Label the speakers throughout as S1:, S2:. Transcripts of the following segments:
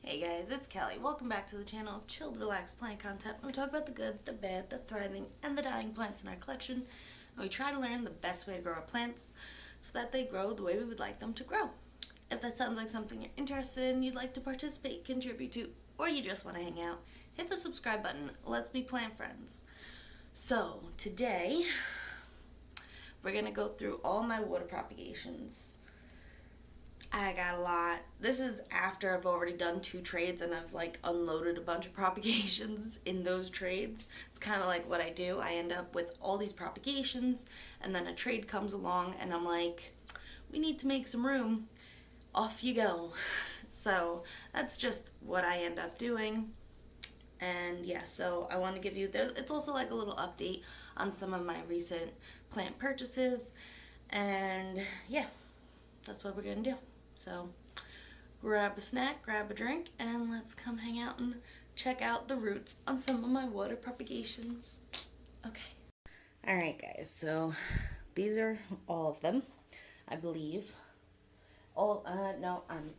S1: Hey guys, it's Kelly. Welcome back to the channel of chilled, relaxed plant content. We talk about the good, the bad, the thriving, and the dying plants in our collection. And we try to learn the best way to grow our plants so that they grow the way we would like them to grow. If that sounds like something you're interested in, you'd like to participate, contribute to, or you just want to hang out, hit the subscribe button. Let's be plant friends. So today, we're going to go through all my water propagations. I got a lot. This is after I've already done 2 trades and I've like unloaded a bunch of propagations in those trades. It's kind of like what I do. I end up with all these propagations and then a trade comes along and I'm like, we need to make some room. Off you go. So that's just what I end up doing. And yeah, so I want to give you, it's also like a little update on some of my recent plant purchases. And yeah, that's what we're going to do. So grab a snack, grab a drink, and let's come hang out and check out the roots on some of my water propagations. Okay. All right, guys. So these are all of them, I believe. Oh, no, I'm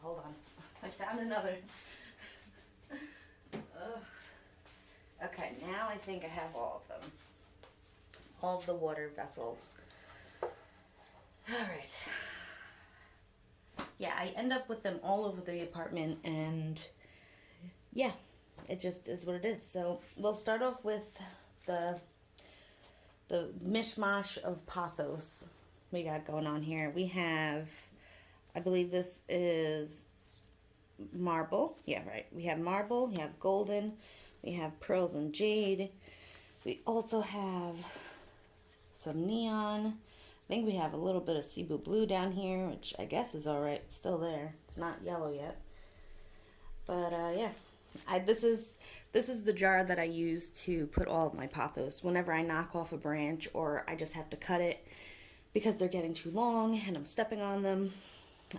S1: hold on. I found another. Okay, now I think I have all of them. All of the water vessels. All right. Yeah, I end up with them all over the apartment, and yeah, it just is what it is. So we'll start off with the mishmash of Pathos we got going on here. We have, I believe this is marble. Yeah, right. We have marble, we have golden, we have pearls and jade. We also have some neon. I think we have a little bit of Cebu blue down here, which I guess is alright. It's still there. It's not yellow yet. But yeah, this is the jar that I use to put all of my pothos. Whenever I knock off a branch or I just have to cut it because they're getting too long and I'm stepping on them,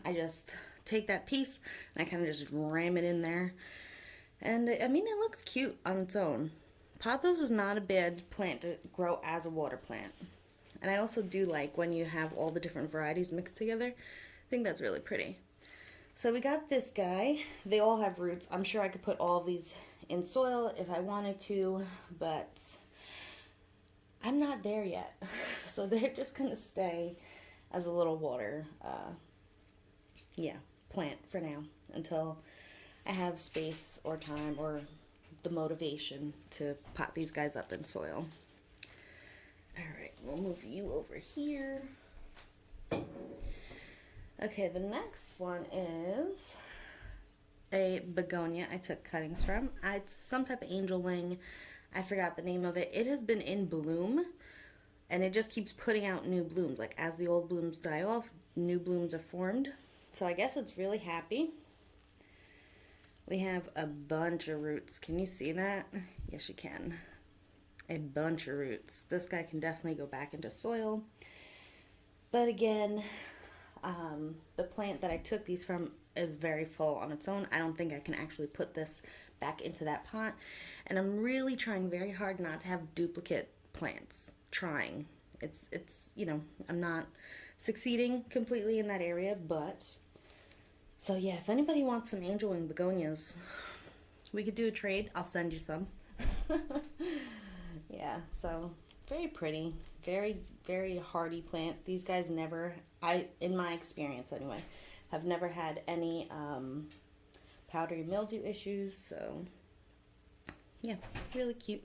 S1: I just take that piece and I kind of just ram it in there. And I mean, it looks cute on its own. Pothos is not a bad plant to grow as a water plant. And I also do like when you have all the different varieties mixed together. I think that's really pretty. So we got this guy. They all have roots. I'm sure I could put all of these in soil if I wanted to, but I'm not there yet. So they're just going to stay as a little water, plant for now until I have space or time or the motivation to pot these guys up in soil. Alright, we'll move you over here. Okay, the next one is a begonia I took cuttings from. It's some type of angel wing. I forgot the name of it. It has been in bloom, and it just keeps putting out new blooms. Like, as the old blooms die off, new blooms are formed. So I guess it's really happy. We have a bunch of roots. Can you see that? Yes, you can. A bunch of roots. This guy can definitely go back into soil. But again, the plant that I took these from is very full on its own. I don't think I can actually put this back into that pot. And I'm really trying very hard not to have duplicate plants. Trying. It's you know, I'm not succeeding completely in that area, but so yeah, if anybody wants some angel wing begonias, we could do a trade. I'll send you some. Yeah, so very pretty, very, very hardy plant. These guys never, in my experience anyway, have never had any powdery mildew issues. So yeah, really cute.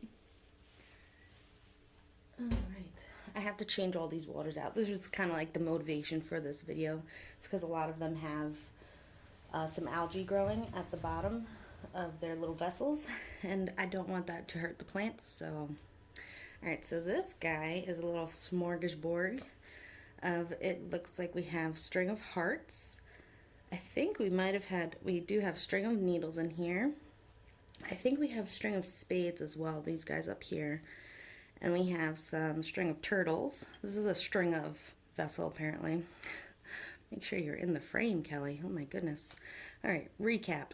S1: All right, I have to change all these waters out. This was kind of like the motivation for this video. It's because a lot of them have some algae growing at the bottom of their little vessels, and I don't want that to hurt the plants. So alright, so this guy is a little smorgasbord of, it looks like we have string of hearts. I think we might have had, we do have string of needles in here. I think we have string of spades as well, these guys up here. And we have some string of turtles. This is a string of vessel apparently. Make sure you're in the frame, Kelly. Oh my goodness. Alright, recap.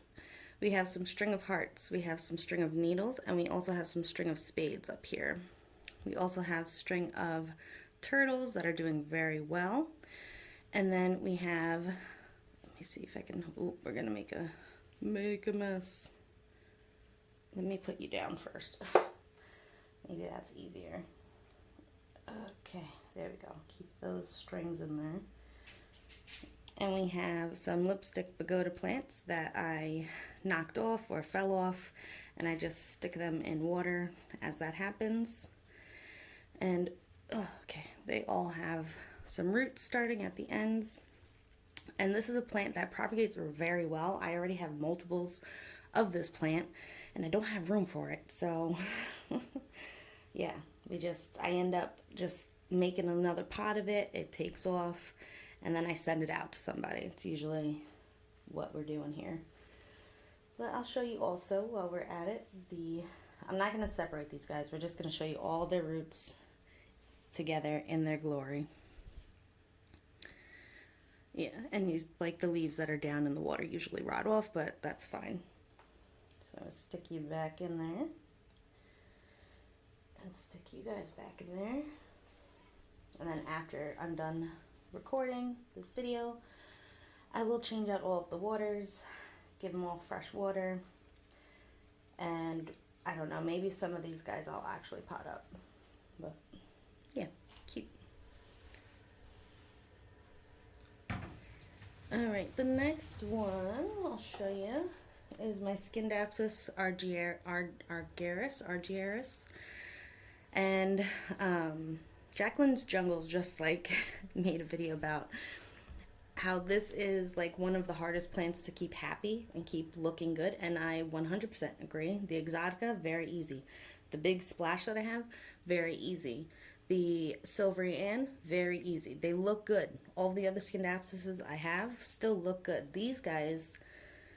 S1: We have some string of hearts, we have some string of needles, and we also have some string of spades up here. We also have string of turtles that are doing very well. And then we have, let me see if I can, we're going to make a make a mess. Let me put you down first. Maybe that's easier. Okay, there we go. Keep those strings in there. And we have some lipstick Begonia plants that I knocked off or fell off, and I just stick them in water as that happens. And okay, they all have some roots starting at the ends. And this is a plant that propagates very well. I already have multiples of this plant, and I don't have room for it. So yeah, I end up just making another pot of it. It takes off, and then I send it out to somebody. It's usually what we're doing here. But I'll show you also while we're at it, I'm not going to separate these guys. We're just going to show you all their roots together in their glory. Yeah, and these, like the leaves that are down in the water usually rot off, but that's fine. So I'll stick you back in there. And stick you guys back in there. And then after I'm done recording this video, I will change out all of the waters, give them all fresh water, and I don't know, maybe some of these guys I'll actually pot up. But yeah, cute. Alright, the next one I'll show you is my Scindapsus argyris. And Jacqueline's Jungles just like made a video about how this is like one of the hardest plants to keep happy and keep looking good, and I 100% agree. The Exotica, very easy. The big splash that I have, very easy. The Silvery Ann, very easy. They look good. All the other Scindapsuses I have still look good. These guys,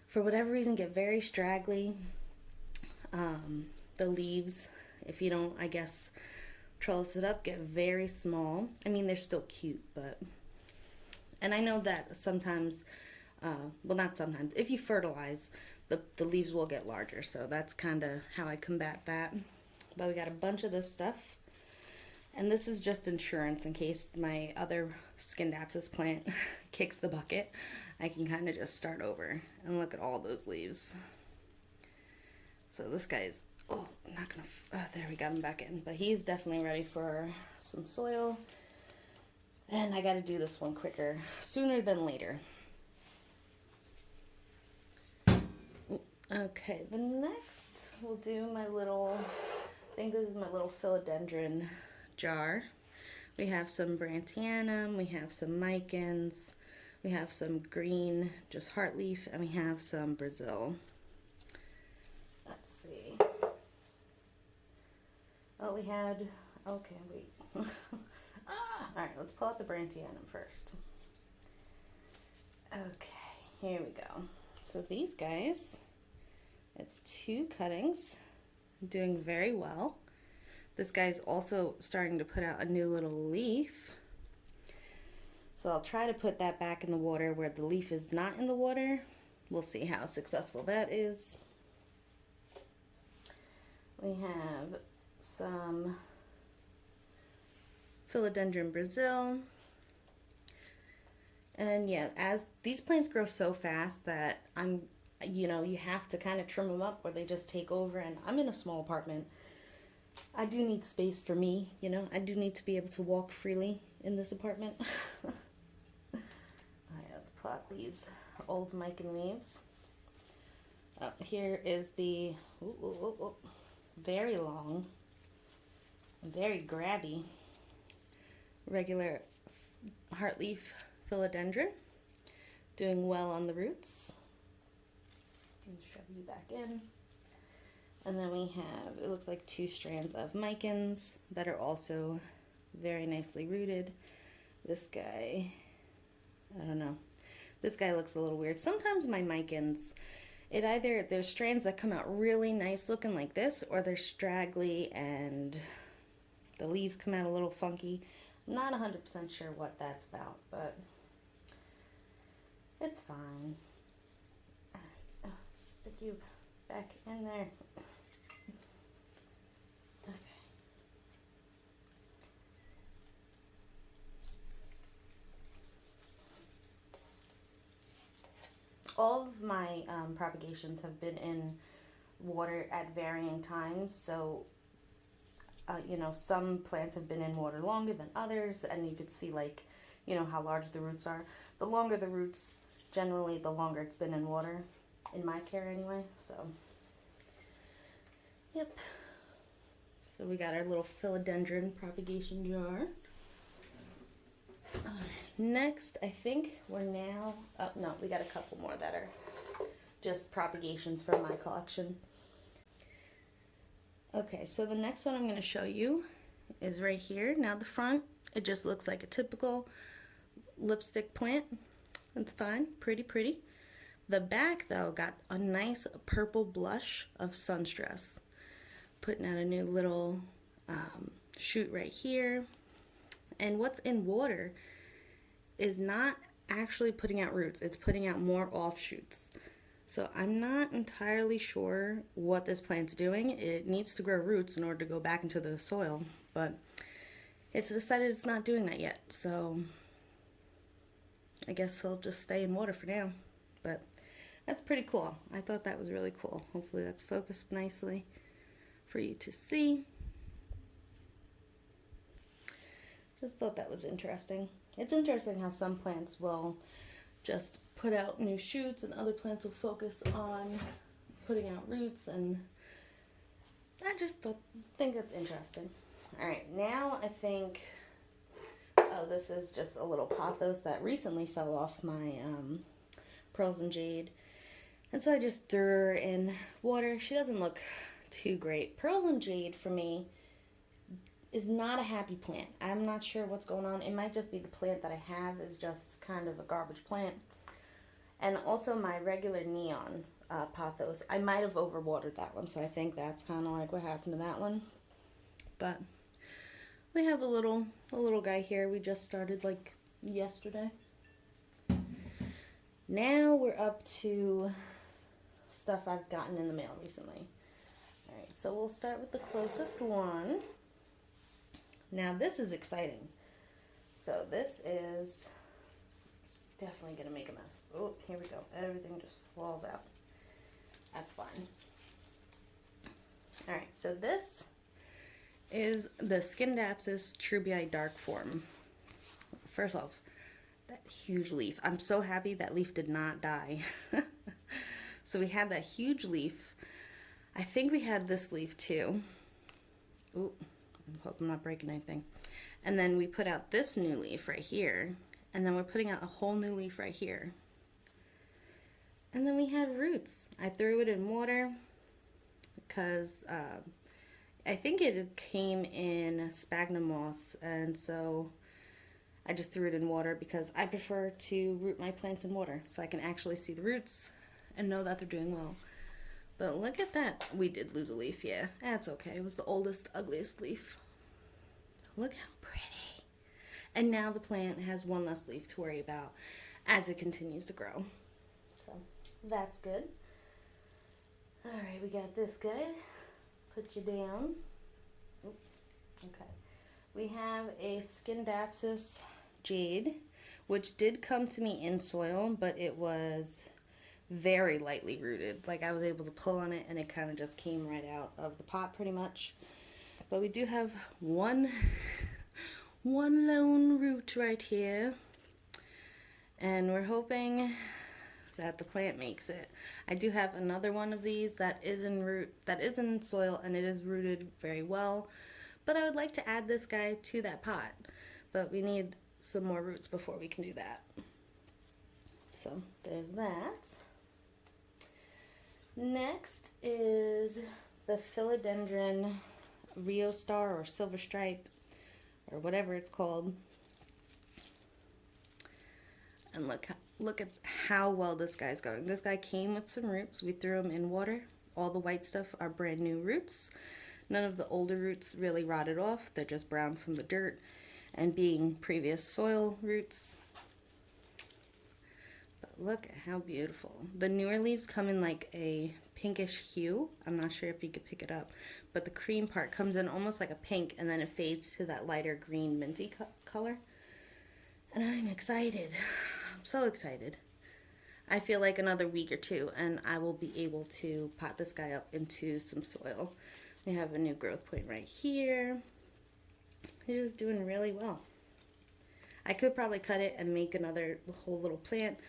S1: for whatever reason, get very straggly. The leaves, if you don't, I guess, trellis it up, get very small. I mean, they're still cute, but... And I know that sometimes, well, not sometimes, if you fertilize, the leaves will get larger. So that's kind of how I combat that. But we got a bunch of this stuff. And this is just insurance in case my other Scindapsus plant kicks the bucket. I can kind of just start over. And look at all those leaves. So this guy's, there we got him back in. But he's definitely ready for some soil. And I got to do this one quicker, sooner than later. Okay, the next we'll do my little, I think this is my little philodendron jar. We have some Brantianum, we have some Micans, we have some green, just heartleaf, and we have some Brazil. Let's see. Oh, we had, okay, wait. Alright, let's pull out the Brantianum first. Okay, here we go. So these guys, it's 2 cuttings, doing very well. This guy's also starting to put out a new little leaf. So I'll try to put that back in the water where the leaf is not in the water. We'll see how successful that is. We have some Philodendron Brazil. And yeah, as these plants grow so fast that you have to kind of trim them up or they just take over. And I'm in a small apartment. I do need space for me, I do need to be able to walk freely in this apartment. Alright, let's plot these old Mican leaves. Here is the very long, very grabby, regular heartleaf philodendron, doing well on the roots. Can shove you back in. And then we have, it looks like 2 strands of Micans that are also very nicely rooted. This guy, I don't know. This guy looks a little weird. Sometimes my Micans, there's strands that come out really nice looking like this, or they're straggly and the leaves come out a little funky. I'm not 100% sure what that's about, but it's fine. I'll stick you back in there. Okay. All of of my propagations have been in water at varying times, so you know, some plants have been in water longer than others, and you could see, like, you know, how large the roots are. The longer the roots, generally the longer it's been in water, in my care anyway. So yep, so we got our little philodendron propagation jar. Next, I think we're now, oh no, we got a couple more that are just propagations from my collection. Okay, so the next one I'm going to show you is right here. Now the front, it just looks like a typical lipstick plant. It's fine, pretty, pretty. The back, though, got a nice purple blush of sunstress. Putting out a new little shoot right here. And what's in water is not actually putting out roots. It's putting out more offshoots. So I'm not entirely sure what this plant's doing. It needs to grow roots in order to go back into the soil, but it's decided it's not doing that yet. So I guess he'll just stay in water for now. But that's pretty cool. I thought that was really cool. Hopefully that's focused nicely for you to see. Just thought that was interesting. It's interesting how some plants will just put out new shoots and other plants will focus on putting out roots, and I just think that's interesting. Alright, now I think, oh, this is just a little pothos that recently fell off my pearls and jade, and so I just threw her in water. She doesn't look too great. Pearls and jade for me is not a happy plant. I'm not sure what's going on. It might just be the plant that I have is just kind of a garbage plant. And also my regular neon pothos, I might have overwatered that one, so I think that's kind of like what happened to that one. But we have a little guy here. We just started like yesterday. Now we're up to stuff I've gotten in the mail recently. Alright, so we'll start with the closest one. Now this is exciting. So this is definitely gonna make a mess. Oh, here we go. Everything just falls out. That's fine. Alright, so this is the Scindapsus trubii dark form. First off, that huge leaf. I'm so happy that leaf did not die. So we had that huge leaf. I think we had this leaf too. Ooh, I hope I'm not breaking anything. And then we put out this new leaf right here. And then we're putting out a whole new leaf right here. And then we had roots. I threw it in water because I think it came in sphagnum moss, and so I just threw it in water because I prefer to root my plants in water so I can actually see the roots and know that they're doing well. But look at that. We did lose a leaf, yeah. That's okay. It was the oldest, ugliest leaf. Look how pretty. And now the plant has one less leaf to worry about as it continues to grow. So that's good. Alright, we got this guy. Put you down. Oop, okay. We have a Scindapsus jade, which did come to me in soil, but it was very lightly rooted. Like I was able to pull on it and it kind of just came right out of the pot pretty much. But we do have one lone root right here, and we're hoping that the plant makes it. I do have another one of these that is in soil, and it is rooted very well, but I would like to add this guy to that pot, but we need some more roots before we can do that. So there's that. Next is the Philodendron Rio Star or Silver Stripe, or whatever it's called. And look at how well this guy's going. This guy came with some roots. We threw them in water. All the white stuff are brand new roots. None of the older roots really rotted off. They're just brown from the dirt and being previous soil roots. But look at how beautiful. The newer leaves come in like a pinkish hue. I'm not sure if you could pick it up, but the cream part comes in almost like a pink, and then it fades to that lighter green minty color. And I'm excited. I'm so excited. I feel like another week or two and I will be able to pot this guy up into some soil. We have a new growth point right here. He's just doing really well. I could probably cut it and make another whole little plant,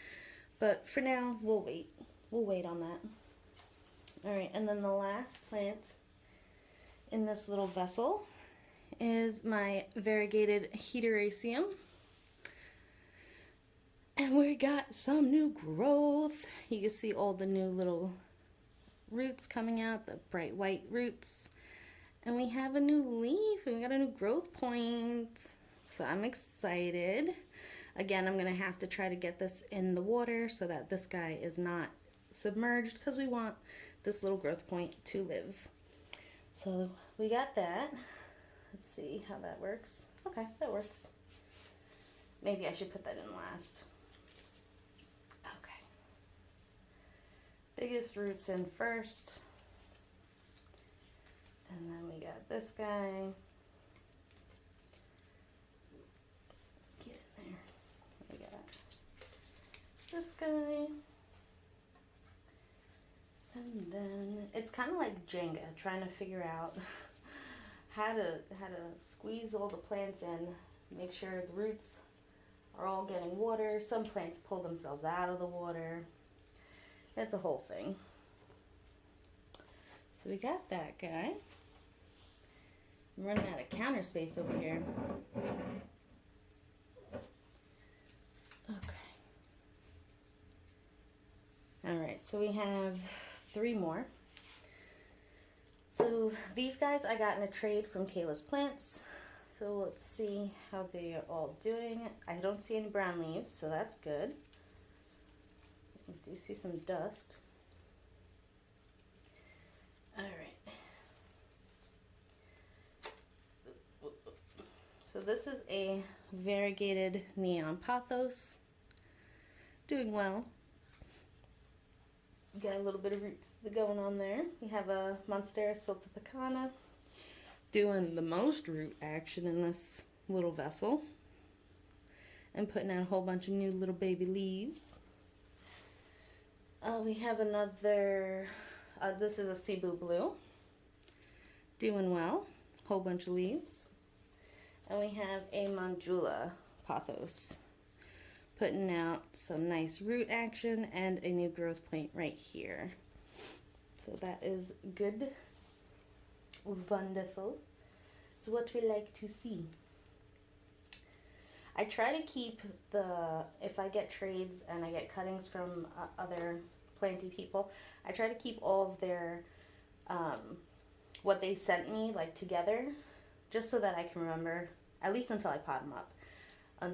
S1: but for now, we'll wait. We'll wait on that. All right, and then the last plant in this little vessel is my variegated Erasium. And we got some new growth. You can see all the new little roots coming out, the bright white roots. And we have a new leaf, and we got a new growth point. So I'm excited. Again, I'm gonna have to try to get this in the water so that this guy is not submerged, because we want this little growth point to live. So we got that. Let's see how that works. Okay, that works. Maybe I should put that in last. Okay. Biggest roots in first. And then we got this guy. Get in there. We got this guy. And then it's kind of like Jenga, trying to figure out how to squeeze all the plants in, make sure the roots are all getting water. Some plants pull themselves out of the water. It's a whole thing. So we got that guy. I'm running out of counter space over here. Okay. All right, so we have 3 more. So these guys I got in a trade from Kayla's Plants. So let's see how they are all doing. I don't see any brown leaves, so that's good. I do see some dust. All right. So this is a variegated neon Pathos. Doing well. Got a little bit of roots going on there. We have a Monstera siltepecana doing the most root action in this little vessel and putting out a whole bunch of new little baby leaves. We have another, this is a Cebu Blue, doing well, whole bunch of leaves. And we have a Manjula Pothos, putting out some nice root action and a new growth point right here. So that is good. Wonderful. It's what we like to see. I try to keep if I get trades and I get cuttings from other planty people, I try to keep all of their, what they sent me, like, together, just so that I can remember, at least until I pot them up.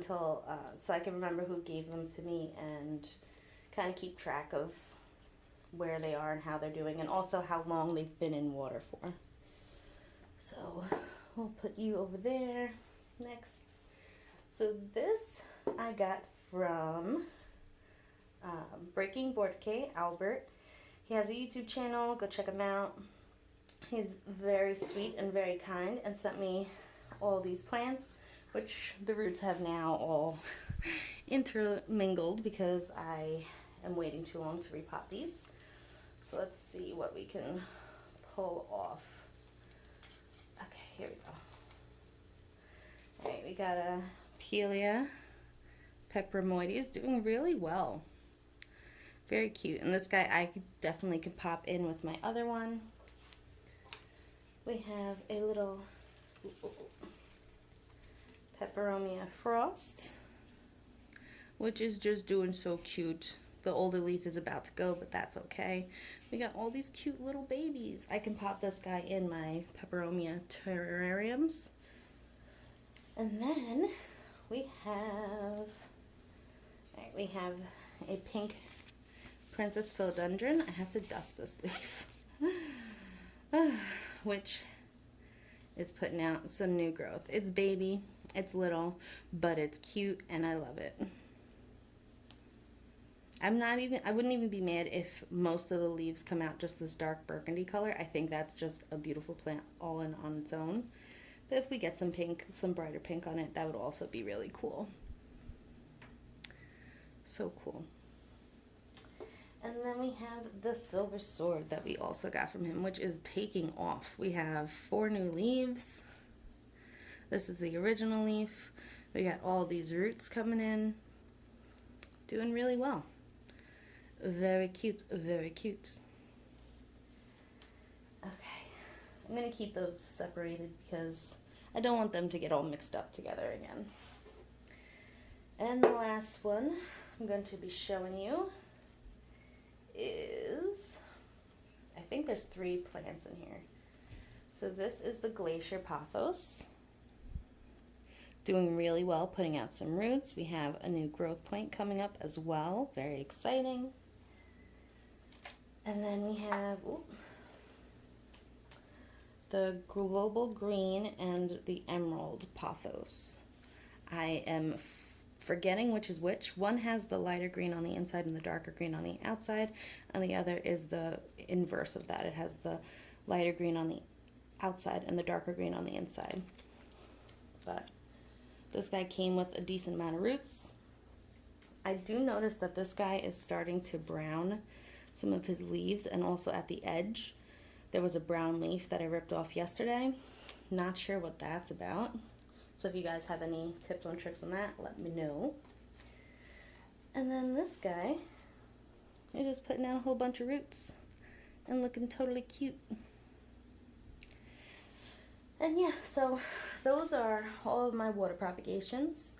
S1: So I can remember who gave them to me and kind of keep track of where they are and how they're doing, and also how long they've been in water for. So we'll put you over there next. So this I got from Breaking Borke, Albert. He has a YouTube channel, go check him out. He's very sweet and very kind and sent me all these plants, which the roots have now all intermingled because I am waiting too long to repot these. So let's see what we can pull off. Okay, here we go. All right, we got a Pelia Peperomoides doing really well. Very cute. And this guy I definitely could pop in with my other one. We have a little Peperomia Frost, which is just doing so cute. The older leaf is about to go, but that's okay. We got all these cute little babies. I can pop this guy in my Peperomia terrariums. And then we have a pink Princess Philodendron. I have to dust this leaf. Which is putting out some new growth. It's baby, it's little, but it's cute and I love it. I wouldn't even be mad if most of the leaves come out just this dark burgundy color. I think that's just a beautiful plant all on its own. But if we get some pink, some brighter pink on it, that would also be really cool. So cool. And then we have the silver sword that we also got from him, which is taking off. We have 4 new leaves. This is the original leaf. We got all these roots coming in. Doing really well. Very cute, very cute. Okay, I'm going to keep those separated because I don't want them to get all mixed up together again. And the last one I'm going to be showing you is, I think there's 3 plants in here. So this is the Glacier Poffos. Doing really well, putting out some roots. We have a new growth point coming up as well. Very exciting. And then we have the Global Green and the Emerald Pathos. I am forgetting which is which. One has the lighter green on the inside and the darker green on the outside, and the other is the inverse of that. It has the lighter green on the outside and the darker green on the inside. But this guy came with a decent amount of roots. I do notice that this guy is starting to brown some of his leaves, and also at the edge there was a brown leaf that I ripped off yesterday. Not sure what that's about. So if you guys have any tips and tricks on that, let me know. And then this guy is just putting out a whole bunch of roots and looking totally cute. And yeah, so those are all of my water propagations.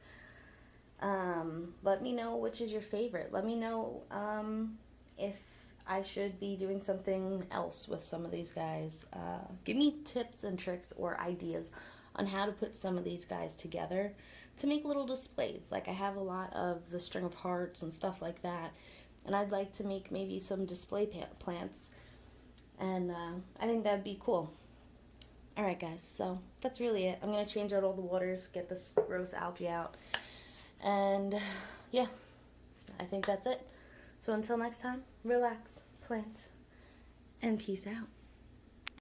S1: Let me know which is your favorite. Let me know if I should be doing something else with some of these guys. Give me tips and tricks or ideas on how to put some of these guys together to make little displays. Like I have a lot of the string of hearts and stuff like that, and I'd like to make maybe some display plants, and I think that'd be cool. Alright guys, so that's really it. I'm going to change out all the waters, get this gross algae out, and yeah, I think that's it. So until next time, relax, plant, and peace out.